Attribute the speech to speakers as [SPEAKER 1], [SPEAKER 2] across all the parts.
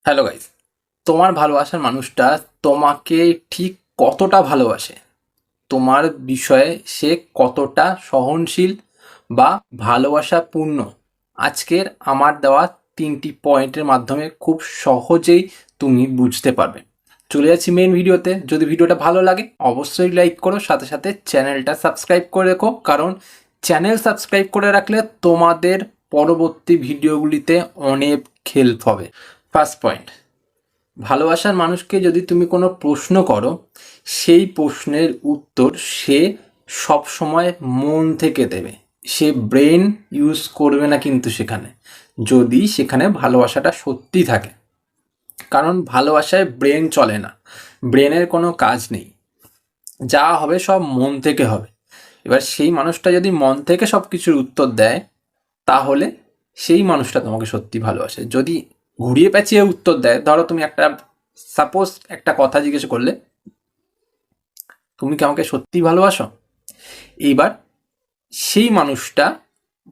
[SPEAKER 1] Hello guys, তোমার ভালোবাসার মানুষটা তোমাকে ঠিক কতটা ভালোবাসে, তোমার বিষয়ে সে কতটা সহনশীল বা ভালোবাসাপূর্ণ, আজকের আমার দেওয়া 3টি পয়েন্টের মাধ্যমে খুব সহজেই তুমি বুঝতে পারবে। চলে যাচ্ছি মেন ভিডিওতে। যদি ভিডিওটা ভালো লাগে অবশ্যই লাইক করো, সাথে সাথে চ্যানেলটা সাবস্ক্রাইব করে রেখো, কারণ চ্যানেল সাবস্ক্রাইব করে রাখলে তোমাদের পরবর্তী ভিডিওগুলিতে অনেক হেল্প হবে। ফার্স্ট পয়েন্ট, ভালোবাসার মানুষকে যদি তুমি কোনো প্রশ্ন করো, সেই প্রশ্নের উত্তর সে সব সময় মন থেকে দেবে। সে ব্রেন ইউজ করবে না কিন্তু সেখানে, যদি সেখানে ভালোবাসাটা সত্যি থাকে। কারণ ভালোবাসায় ব্রেন চলে না, ব্রেনের কোনো কাজ নেই, যা হবে সব মন থেকে হবে। এবার সেই মানুষটা যদি মন থেকে সব কিছুর উত্তর দেয়, তাহলে সেই মানুষটা তোমাকে সত্যি ভালোবাসে। যদি ঘুরিয়ে পেঁচিয়ে উত্তর দেয়, ধরো তুমি সাপোজ একটা কথা জিজ্ঞেস করলে, তুমি কি আমাকে সত্যি ভালোবাসো? এইবার সেই মানুষটা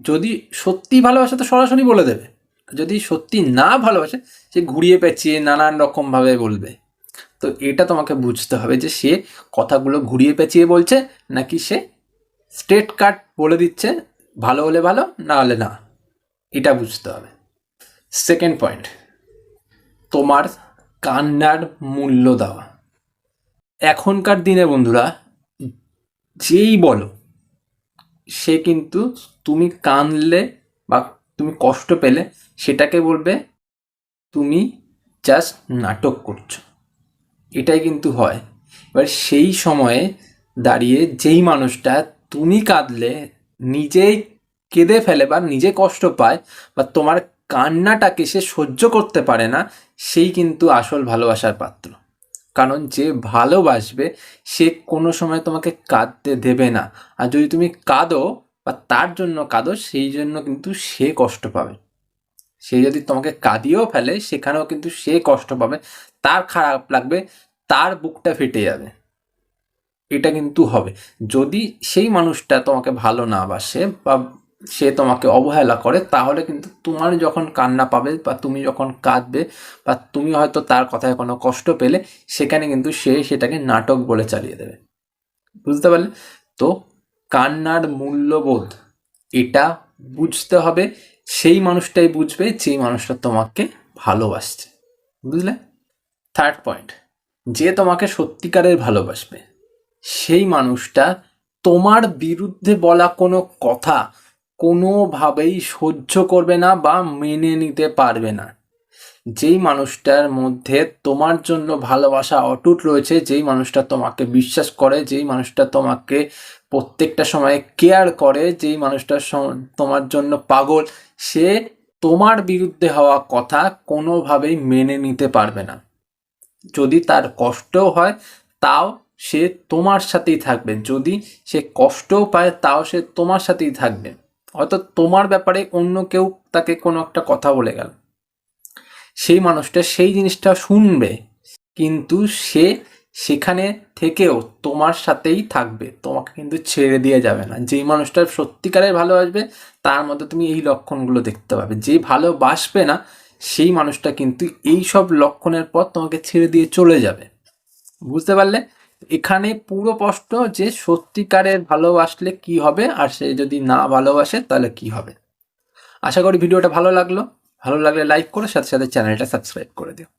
[SPEAKER 1] যদি সত্যি ভালোবাসে তো সরাসরি বলে দেবে, যদি সত্যি না ভালোবাসে সে ঘুরিয়ে পেঁচিয়ে নানান রকমভাবে বলবে। তো এটা তোমাকে বুঝতে হবে যে সে কথাগুলো ঘুরিয়ে পেঁচিয়ে বলছে, নাকি সে স্ট্রেট কাট বলে দিচ্ছে, ভালো হলে ভালো, না হলে না। এটা বুঝতে হবে। সেকেন্ড পয়েন্ট, তোমার কান্নার মূল্য দেওয়া। এখনকার দিনে বন্ধুরা, যেই বলো সে কিন্তু তুমি কাঁদলে বা তুমি কষ্ট পেলে সেটাকে বলবে তুমি জাস্ট নাটক করছো। এটাই কিন্তু হয়। এবার সেই সময়ে দাঁড়িয়ে যেই মানুষটা তুমি কাঁদলে নিজেই কেঁদে ফেলে বা নিজে কষ্ট পায় বা তোমার কান্নাটাকে সে সহ্য করতে পারে না, সেই কিন্তু আসল ভালোবাসার পাত্র। কারণ যে ভালোবাসবে সে কোনো সময় তোমাকে কাঁদতে দেবে না। আর যদি তুমি কাঁদো বা তার জন্য কাঁদো, সেই জন্য কিন্তু সে কষ্ট পাবে। সে যদি তোমাকে কাঁদিয়েও ফেলে, সেখানেও কিন্তু সে কষ্ট পাবে, তার খারাপ লাগবে, তার বুকটা ফেটে যাবে। এটা কিন্তু হবে। যদি সেই মানুষটা তোমাকে ভালো না বাসে বা সে তোমাকে অবহেলা করে, তাহলে কিন্তু তোমার যখন কান্না পাবে বা তুমি যখন কাঁদবে বা তুমি হয়তো তার কথায় কোনো কষ্ট পেলে, সেখানে কিন্তু সে সেটাকে নাটক বলে চালিয়ে দেবে। বুঝতে পারলে? তো কান্নার মূল্যবোধ এটা বুঝতে হবে। সেই মানুষটাই বুঝবে যেই মানুষটা তোমাকে ভালোবাসছে। বুঝলে? থার্ড পয়েন্ট, যে তোমাকে সত্যিকারের ভালোবাসবে সেই মানুষটা তোমার বিরুদ্ধে বলা কোনো কথা কোনোভাবেই সহ্য করবে না বা মেনে নিতে পারবে না। যেই মানুষটার মধ্যে তোমার জন্য ভালোবাসা অটুট রয়েছে, যেই মানুষটা তোমাকে বিশ্বাস করে, যেই মানুষটা তোমাকে প্রত্যেকটা সময়ে কেয়ার করে, যেই মানুষটা তোমার জন্য পাগল, সে তোমার বিরুদ্ধে হওয়া কথা কোনোভাবেই মেনে নিতে পারবে না। যদি তার কষ্টও হয় তাও সে তোমার সাথেই থাকবে, যদি সে কষ্টও পায় তাও সে তোমার সাথেই থাকবে। হয়তো তোমার ব্যাপারে অন্য কেউ তাকে কোনো একটা কথা বলে গেল, সেই মানুষটা সেই জিনিসটা শুনবে, কিন্তু সে সেখানে থেকেও তোমার সাথেই থাকবে, তোমাকে কিন্তু ছেড়ে দিয়ে যাবে না। যেই মানুষটা সত্যিকারের ভালোবাসবে তার মধ্যে তুমি এই লক্ষণগুলো দেখতে পাবে। যে ভালোবাসবে না সেই মানুষটা কিন্তু এই সব লক্ষণের পর তোমাকে ছেড়ে দিয়ে চলে যাবে। বুঝতে পারলে? এখানে পুরো প্রশ্ন যে সত্যিকারের ভালোবাসলে কি হবে, আর সে যদি না ভালোবাসে তাহলে কি হবে। আশা করি ভিডিওটা ভালো লাগলো। ভালো লাগলে লাইক করে সাথে সাথে চ্যানেলটা সাবস্ক্রাইব করে দিও।